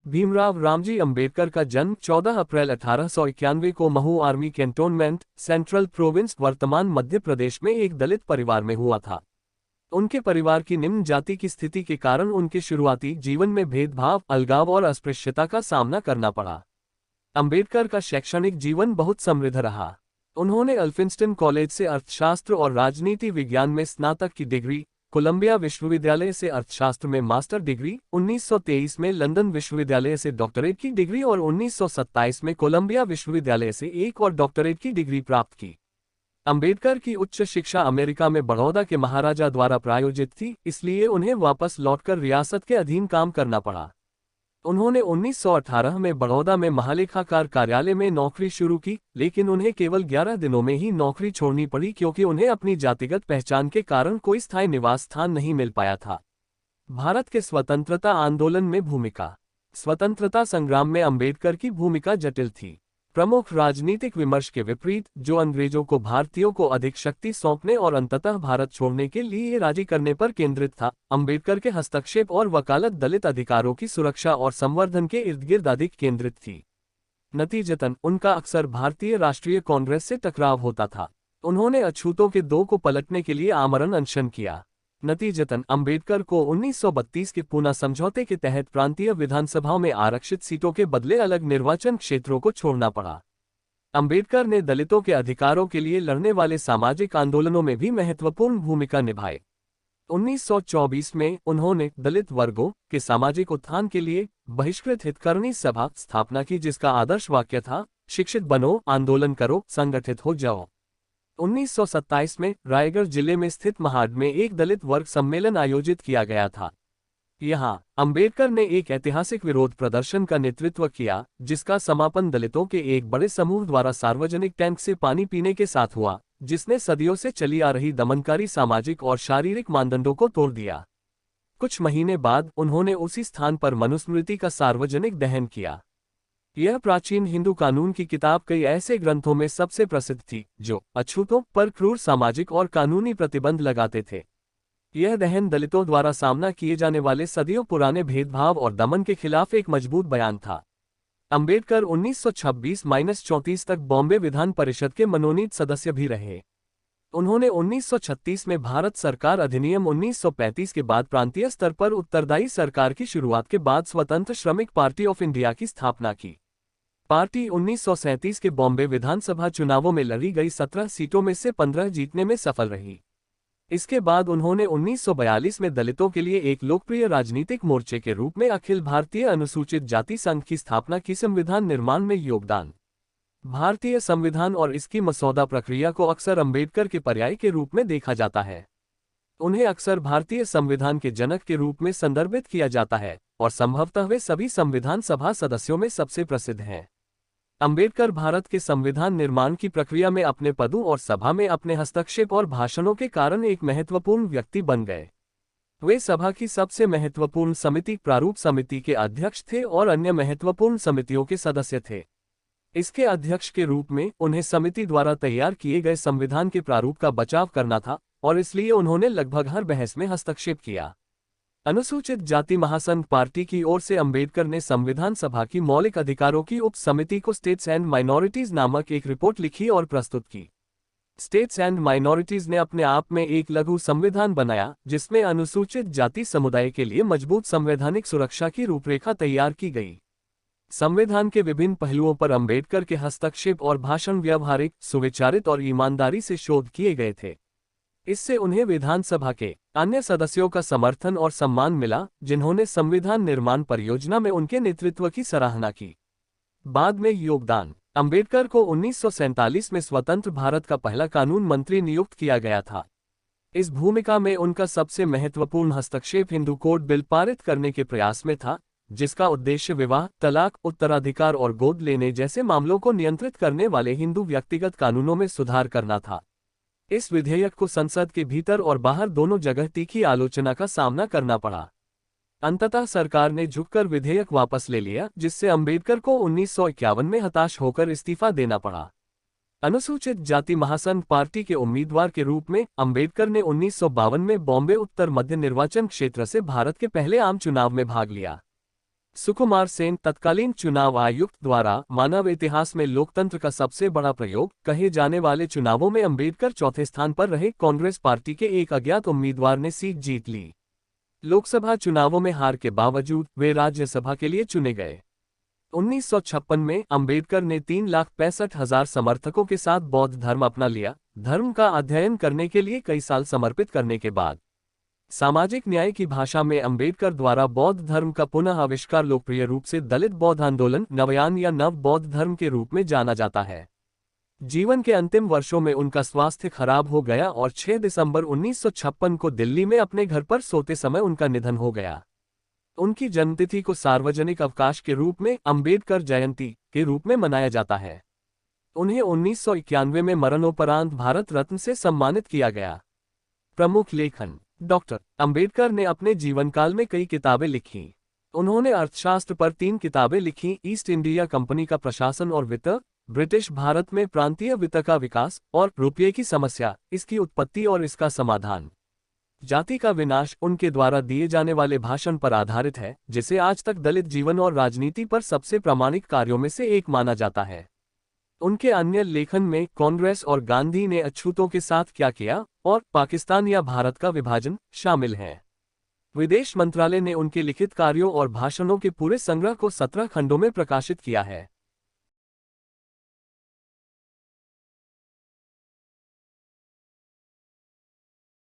भीमराव रामजी अंबेडकर का जन्म 14 अप्रैल 1891 को Mhow army cantonment, central province, वर्तमान मध्य प्रदेश में एक दलित परिवार में हुआ था। उनके परिवार की निम्न जाति की स्थिति के कारण उनके शुरुआती जीवन में भेदभाव, अलगाव और अस्पृश्यता का सामना करना पड़ा। अंबेडकर का शैक्षणिक जीवन बहुत समृद्ध रहा। उन्होंने अल्फिंस्टन कॉलेज से अर्थशास्त्र और राजनीति विज्ञान में स्नातक की डिग्री, कोलंबिया विश्वविद्यालय से अर्थशास्त्र में मास्टर डिग्री, 1923 में लंदन विश्वविद्यालय से डॉक्टरेट की डिग्री और 1927 में कोलंबिया विश्वविद्यालय से एक और डॉक्टरेट की डिग्री प्राप्त की। अंबेडकर की उच्च शिक्षा अमेरिका में बड़ौदा के महाराजा द्वारा प्रायोजित थी, इसलिए उन्हें वापस लौटकर रियासत के अधीन काम करना पड़ा। उन्होंने 1918 में बड़ौदा में महालेखाकार कार्यालय में नौकरी शुरू की, लेकिन उन्हें केवल 11 दिनों में ही नौकरी छोड़नी पड़ी क्योंकि उन्हें अपनी जातिगत पहचान के कारण कोई स्थायी निवास स्थान नहीं मिल पाया था। भारत के स्वतंत्रता आंदोलन में भूमिका। स्वतंत्रता संग्राम में अंबेडकर की भूमिका जटिल थी। प्रमुख राजनीतिक विमर्श के विपरीत, जो अंग्रेजों को भारतीयों को अधिक शक्ति सौंपने और अंततः भारत छोड़ने के लिए राजी करने पर केंद्रित था, अंबेडकर के हस्तक्षेप और वकालत दलित अधिकारों की सुरक्षा और संवर्धन के इर्द गिर्द अधिक केंद्रित थी। नतीजतन उनका अक्सर भारतीय राष्ट्रीय कांग्रेस से टकराव होता था। उन्होंने अछूतों के दो को पलटने के लिए आमरण अनशन किया। नतीजतन अंबेडकर को 1932 के पूना समझौते के तहत प्रांतीय विधानसभाओं में आरक्षित सीटों के बदले अलग निर्वाचन क्षेत्रों को छोड़ना पड़ा। अंबेडकर ने दलितों के अधिकारों के लिए लड़ने वाले सामाजिक आंदोलनों में भी महत्वपूर्ण भूमिका निभाई। 1924 में उन्होंने दलित वर्गों के सामाजिक उत्थान के लिए बहिष्कृत हितकरणी सभा स्थापना की, जिसका आदर्श वाक्य था, शिक्षित बनो, आंदोलन करो, संगठित हो जाओ। 1927 में रायगढ़ जिले में स्थित महाड में एक दलित वर्ग सम्मेलन आयोजित किया गया था। यहाँ अंबेडकर ने एक ऐतिहासिक विरोध प्रदर्शन का नेतृत्व किया, जिसका समापन दलितों के एक बड़े समूह द्वारा सार्वजनिक टैंक से पानी पीने के साथ हुआ, जिसने सदियों से चली आ रही दमनकारी सामाजिक और शारीरिक मानदंडों को तोड़ दिया। कुछ महीने बाद उन्होंने उसी स्थान पर मनुस्मृति का सार्वजनिक दहन किया। यह प्राचीन हिंदू कानून की किताब कई ऐसे ग्रंथों में सबसे प्रसिद्ध थी जो अछूतों पर क्रूर सामाजिक और कानूनी प्रतिबंध लगाते थे। यह दहन दलितों द्वारा सामना किए जाने वाले सदियों पुराने भेदभाव और दमन के खिलाफ एक मजबूत बयान था। अंबेडकर 1926-34 तक बॉम्बे विधान परिषद के मनोनीत सदस्य भी रहे। उन्होंने 1936 में भारत सरकार अधिनियम 1935 के बाद प्रांतीय स्तर पर उत्तरदायी सरकार की शुरुआत के बाद स्वतंत्र श्रमिक पार्टी ऑफ इंडिया की स्थापना की। पार्टी 1937 के बॉम्बे विधानसभा चुनावों में लड़ी गई 17 सीटों में से 15 जीतने में सफल रही। इसके बाद उन्होंने 1942 में दलितों के लिए एक लोकप्रिय राजनीतिक मोर्चे के रूप में अखिल भारतीय अनुसूचित जाति संघ की स्थापना की। संविधान निर्माण में योगदान। भारतीय संविधान और इसकी मसौदा प्रक्रिया को अक्सर अंबेडकर के पर्याय के रूप में देखा जाता है। उन्हें अक्सर भारतीय संविधान के जनक के रूप में संदर्भित किया जाता है और संभवतः वे सभी संविधान सभा सदस्यों में सबसे प्रसिद्ध हैं। अंबेडकर भारत के संविधान निर्माण की प्रक्रिया में अपने पदों और सभा में अपने हस्तक्षेप और भाषणों के कारण एक महत्वपूर्ण व्यक्ति बन गए। वे सभा की सबसे महत्वपूर्ण समिति प्रारूप समिति के अध्यक्ष थे और अन्य महत्वपूर्ण समितियों के सदस्य थे। इसके अध्यक्ष के रूप में उन्हें समिति द्वारा तैयार किए गए संविधान के प्रारूप का बचाव करना था और इसलिए उन्होंने लगभग हर बहस में हस्तक्षेप किया। अनुसूचित जाति महासंघ पार्टी की ओर से अंबेडकर ने संविधान सभा की मौलिक अधिकारों की उप समिति को स्टेट्स एंड माइनॉरिटीज नामक एक रिपोर्ट लिखी और प्रस्तुत की। स्टेट्स एंड माइनॉरिटीज ने अपने आप में एक लघु संविधान बनाया, जिसमें अनुसूचित जाति समुदाय के लिए मजबूत संवैधानिक सुरक्षा की रूपरेखा तैयार की गई। संविधान के विभिन्न पहलुओं पर अंबेडकर के हस्तक्षेप और भाषण व्यावहारिक, सुविचारित और ईमानदारी से शोध किए गए थे। इससे उन्हें विधानसभा के अन्य सदस्यों का समर्थन और सम्मान मिला, जिन्होंने संविधान निर्माण परियोजना में उनके नेतृत्व की सराहना की। बाद में योगदान। अंबेडकर को 1947 में स्वतंत्र भारत का पहला कानून मंत्री नियुक्त किया गया था। इस भूमिका में उनका सबसे महत्वपूर्ण हस्तक्षेप हिंदू कोड बिल पारित करने के प्रयास में था, जिसका उद्देश्य विवाह, तलाक, उत्तराधिकार और गोद लेने जैसे मामलों को नियंत्रित करने वाले हिंदू व्यक्तिगत कानूनों में सुधार करना था। इस विधेयक को संसद के भीतर और बाहर दोनों जगह तीखी आलोचना का सामना करना पड़ा। अंततः सरकार ने झुककर विधेयक वापस ले लिया, जिससे अंबेडकर को 1951 में हताश होकर इस्तीफा देना पड़ा। अनुसूचित जाति महासंघ पार्टी के उम्मीदवार के रूप में अंबेडकर ने 1952 में बॉम्बे उत्तर मध्य निर्वाचन क्षेत्र से भारत के पहले आम चुनाव में भाग लिया। सुकुमार सेन, तत्कालीन चुनाव आयुक्त द्वारा मानव इतिहास में लोकतंत्र का सबसे बड़ा प्रयोग कहे जाने वाले चुनावों में अंबेडकर चौथे स्थान पर रहे। कांग्रेस पार्टी के एक अज्ञात उम्मीदवार ने सीट जीत ली। लोकसभा चुनावों में हार के बावजूद वे राज्यसभा के लिए चुने गए। 1956 में अंबेडकर ने 3,65,000 समर्थकों के साथ बौद्ध धर्म अपना लिया। धर्म का अध्ययन करने के लिए कई साल समर्पित करने के बाद सामाजिक न्याय की भाषा में अंबेडकर द्वारा बौद्ध धर्म का पुनः आविष्कार लोकप्रिय रूप से दलित बौद्ध आंदोलन नवयान या नव बौद्ध धर्म के रूप में जाना जाता है। जीवन के अंतिम वर्षों में उनका स्वास्थ्य खराब हो गया और 6 दिसंबर 1956 को दिल्ली में अपने घर पर सोते समय उनका निधन हो गया। उनकी जन्मतिथि को सार्वजनिक अवकाश के रूप में अंबेडकर जयंती के रूप में मनाया जाता है। उन्हें 1991 में मरणोपरांत भारत रत्न से सम्मानित किया गया। प्रमुख लेखन। डॉक्टर अंबेडकर ने अपने जीवनकाल में कई किताबें लिखीं। उन्होंने अर्थशास्त्र पर 3 किताबें लिखीं, ईस्ट इंडिया कंपनी का प्रशासन और वित्त, ब्रिटिश भारत में प्रांतीय वित्त का विकास और रुपये की समस्या, इसकी उत्पत्ति और इसका समाधान। जाति का विनाश उनके द्वारा दिए जाने वाले भाषण पर आधारित है, जिसे आज तक दलित जीवन और राजनीति पर सबसे प्रामाणिक कार्यों में से एक माना जाता है। उनके अन्य लेखन में कांग्रेस और गांधी ने अछूतों के साथ क्या किया और पाकिस्तान या भारत का विभाजन शामिल हैं। विदेश मंत्रालय ने उनके लिखित कार्यों और भाषणों के पूरे संग्रह को 17 खंडों में प्रकाशित किया है।